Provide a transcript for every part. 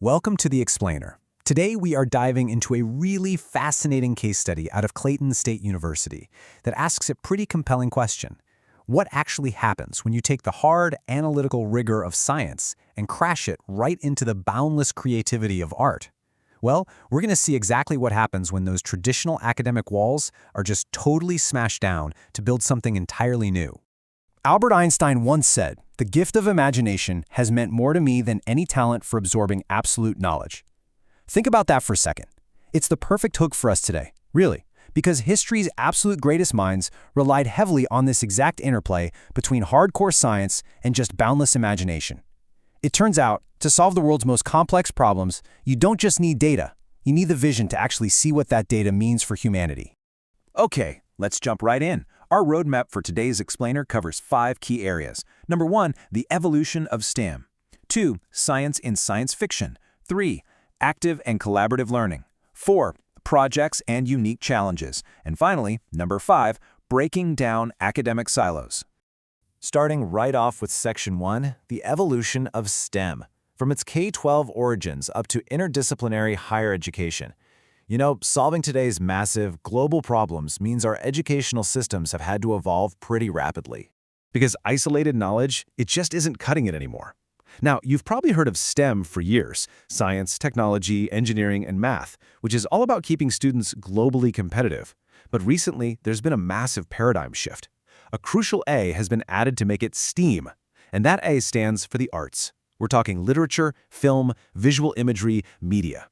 Welcome to The Explainer. Today we are diving into a really fascinating case study out of Clayton State University that asks a pretty compelling question. What actually happens when you take the hard, analytical rigor of science and crash it right into the boundless creativity of art? Well, we're going to see exactly what happens when those traditional academic walls are just totally smashed down to build something entirely new. Albert Einstein once said, "The gift of imagination has meant more to me than any talent for absorbing absolute knowledge." Think about that for a second. It's the perfect hook for us today, really, because history's absolute greatest minds relied heavily on this exact interplay between hardcore science and just boundless imagination. It turns out, to solve the world's most complex problems, you don't just need data, you need the vision to actually see what that data means for humanity. Okay, let's jump right in. Our roadmap for today's explainer covers 5 key areas. Number 1, the evolution of STEM. 2, science in science fiction. 3, active and collaborative learning. 4, projects and unique challenges. And finally, number 5, breaking down academic silos. Starting right off with Section 1, the evolution of STEM. From its K-12 origins up to interdisciplinary higher education. Solving today's massive global problems means our educational systems have had to evolve pretty rapidly. Because isolated knowledge, it just isn't cutting it anymore. Now, you've probably heard of STEM for years: science, technology, engineering, and math, which is all about keeping students globally competitive. But recently, there's been a massive paradigm shift. A crucial A has been added to make it STEAM, and that A stands for the arts. We're talking literature, film, visual imagery, media.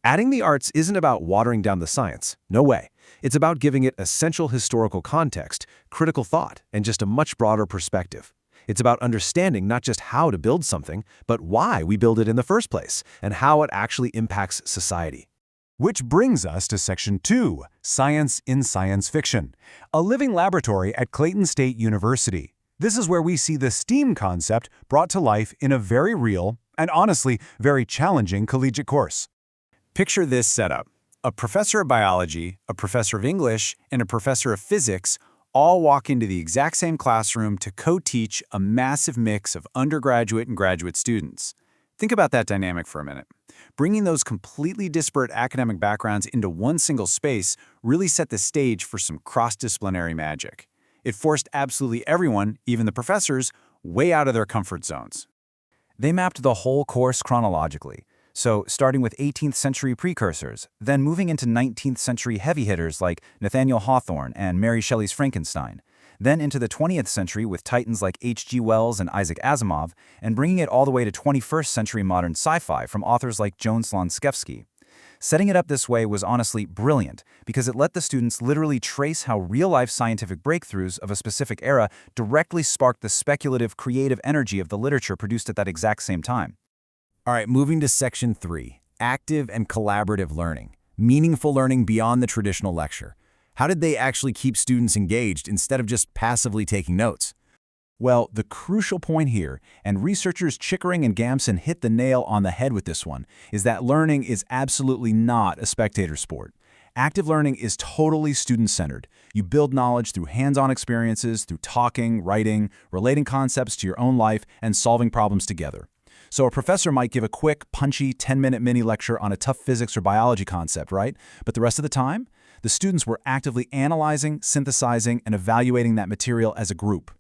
Adding the arts isn't about watering down the science. No way. It's about giving it essential historical context, critical thought, and just a much broader perspective. It's about understanding not just how to build something, but why we build it in the first place, and how it actually impacts society. Which brings us to Section 2, Science in Science Fiction, a living laboratory at Clayton State University. This is where we see the STEAM concept brought to life in a very real, and honestly, very challenging collegiate course. Picture this setup. A professor of biology, a professor of English, and a professor of physics all walk into the exact same classroom to co-teach a massive mix of undergraduate and graduate students. Think about that dynamic for a minute. Bringing those completely disparate academic backgrounds into one single space really set the stage for some cross-disciplinary magic. It forced absolutely everyone, even the professors, way out of their comfort zones. They mapped the whole course chronologically. So, starting with 18th century precursors, then moving into 19th century heavy hitters like Nathaniel Hawthorne and Mary Shelley's Frankenstein, then into the 20th century with titans like H.G. Wells and Isaac Asimov, and bringing it all the way to 21st century modern sci-fi from authors like Joan Slonskevsky. Setting it up this way was honestly brilliant because it let the students literally trace how real-life scientific breakthroughs of a specific era directly sparked the speculative, creative energy of the literature produced at that exact same time. All right, moving to Section 3, active and collaborative learning, meaningful learning beyond the traditional lecture. How did they actually keep students engaged instead of just passively taking notes? Well, the crucial point here, and researchers Chickering and Gamson hit the nail on the head with this one, is that learning is absolutely not a spectator sport. Active learning is totally student-centered. You build knowledge through hands-on experiences, through talking, writing, relating concepts to your own life, and solving problems together. So a professor might give a quick, punchy 10-minute mini lecture on a tough physics or biology concept, right? But the rest of the time, the students were actively analyzing, synthesizing, and evaluating that material as a group.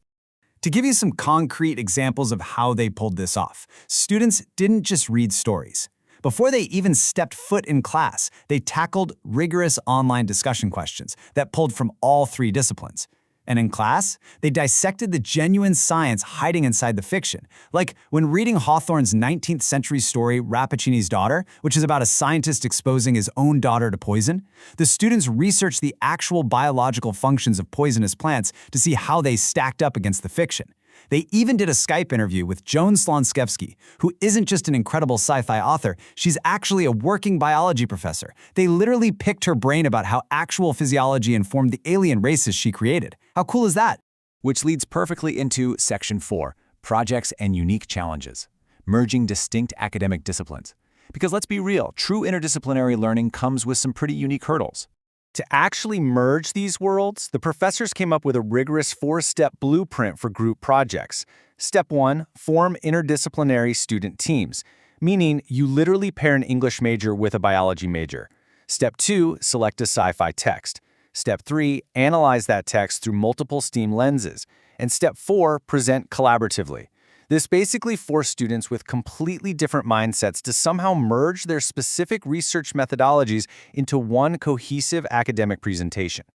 To give you some concrete examples of how they pulled this off, students didn't just read stories. Before they even stepped foot in class, they tackled rigorous online discussion questions that pulled from all 3 disciplines. And in class, they dissected the genuine science hiding inside the fiction. Like when reading Hawthorne's 19th century story, Rappaccini's Daughter, which is about a scientist exposing his own daughter to poison, the students researched the actual biological functions of poisonous plants to see how they stacked up against the fiction. They even did a Skype interview with Joan Slonskevsky, who isn't just an incredible sci-fi author, she's actually a working biology professor. They literally picked her brain about how actual physiology informed the alien races she created. How cool is that? Which leads perfectly into Section 4, Projects and Unique Challenges, merging distinct academic disciplines. Because let's be real, true interdisciplinary learning comes with some pretty unique hurdles. To actually merge these worlds, the professors came up with a rigorous 4-step blueprint for group projects. Step 1, form interdisciplinary student teams. meaning you literally pair an English major with a biology major. Step 2, select a sci-fi text. Step 3, analyze that text through multiple STEAM lenses. And Step 4, present collaboratively. This basically forced students with completely different mindsets to somehow merge their specific research methodologies into one cohesive academic presentation.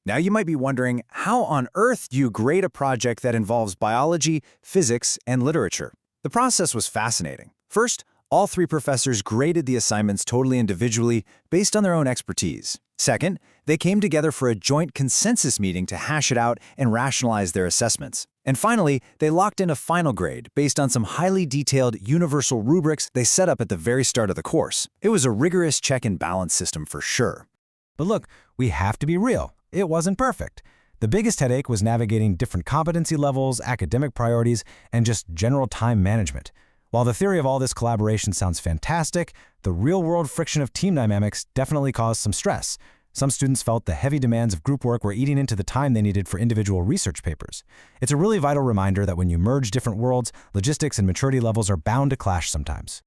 Now you might be wondering, how on earth do you grade a project that involves biology, physics, and literature? The process was fascinating. First, all 3 professors graded the assignments totally individually based on their own expertise. Second, they came together for a joint consensus meeting to hash it out and rationalize their assessments. And finally, they locked in a final grade based on some highly detailed universal rubrics they set up at the very start of the course. It was a rigorous check and balance system for sure. But look, we have to be real. It wasn't perfect. The biggest headache was navigating different competency levels, academic priorities, and just general time management. While the theory of all this collaboration sounds fantastic, the real-world friction of team dynamics definitely caused some stress. Some students felt the heavy demands of group work were eating into the time they needed for individual research papers. It's a really vital reminder that when you merge different worlds, logistics and maturity levels are bound to clash sometimes.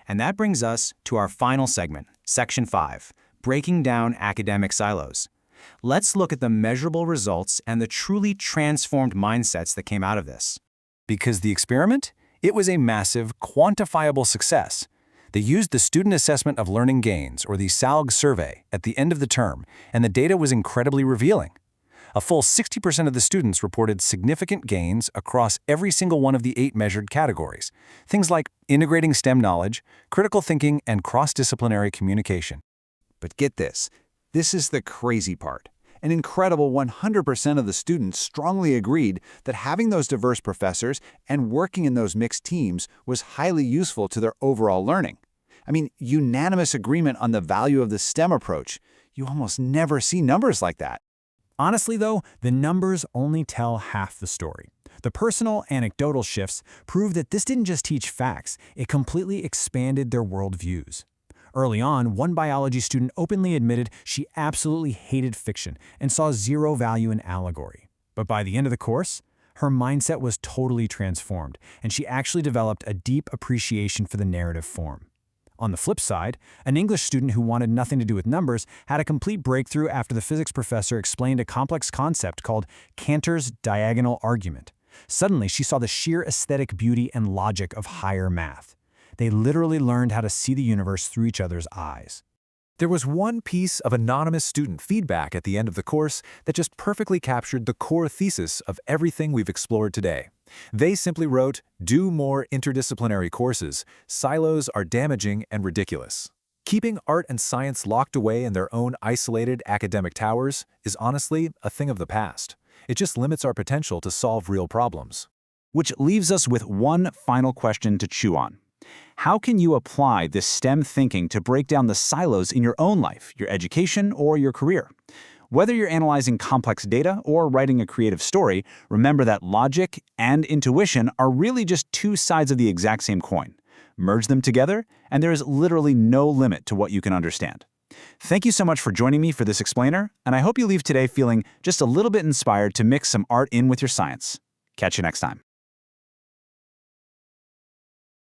And that brings us to our final segment, Section 5, Breaking Down Academic Silos. Let's look at the measurable results and the truly transformed mindsets that came out of this. Because the experiment? It was a massive, quantifiable success. They used the Student Assessment of Learning Gains, or the SALG survey, at the end of the term, and the data was incredibly revealing. A full 60% of the students reported significant gains across every single one of the 8 measured categories. Things like integrating STEM knowledge, critical thinking, and cross-disciplinary communication. But get this. This is the crazy part. An incredible 100% of the students strongly agreed that having those diverse professors and working in those mixed teams was highly useful to their overall learning. I mean, unanimous agreement on the value of the STEM approach. You almost never see numbers like that. Honestly, though, the numbers only tell half the story. The personal, anecdotal shifts prove that this didn't just teach facts, it completely expanded their worldviews. Early on, one biology student openly admitted she absolutely hated fiction and saw zero value in allegory. But by the end of the course, her mindset was totally transformed, and she actually developed a deep appreciation for the narrative form. On the flip side, an English student who wanted nothing to do with numbers had a complete breakthrough after the physics professor explained a complex concept called Cantor's diagonal argument. Suddenly, she saw the sheer aesthetic beauty and logic of higher math. They literally learned how to see the universe through each other's eyes. There was one piece of anonymous student feedback at the end of the course that just perfectly captured the core thesis of everything we've explored today. They simply wrote, "Do more interdisciplinary courses. Silos are damaging and ridiculous." Keeping art and science locked away in their own isolated academic towers is honestly a thing of the past. It just limits our potential to solve real problems. Which leaves us with one final question to chew on. How can you apply this STEM thinking to break down the silos in your own life, your education, or your career? Whether you're analyzing complex data or writing a creative story, remember that logic and intuition are really just 2 sides of the exact same coin. Merge them together, and there is literally no limit to what you can understand. Thank you so much for joining me for this explainer, and I hope you leave today feeling just a little bit inspired to mix some art in with your science. Catch you next time.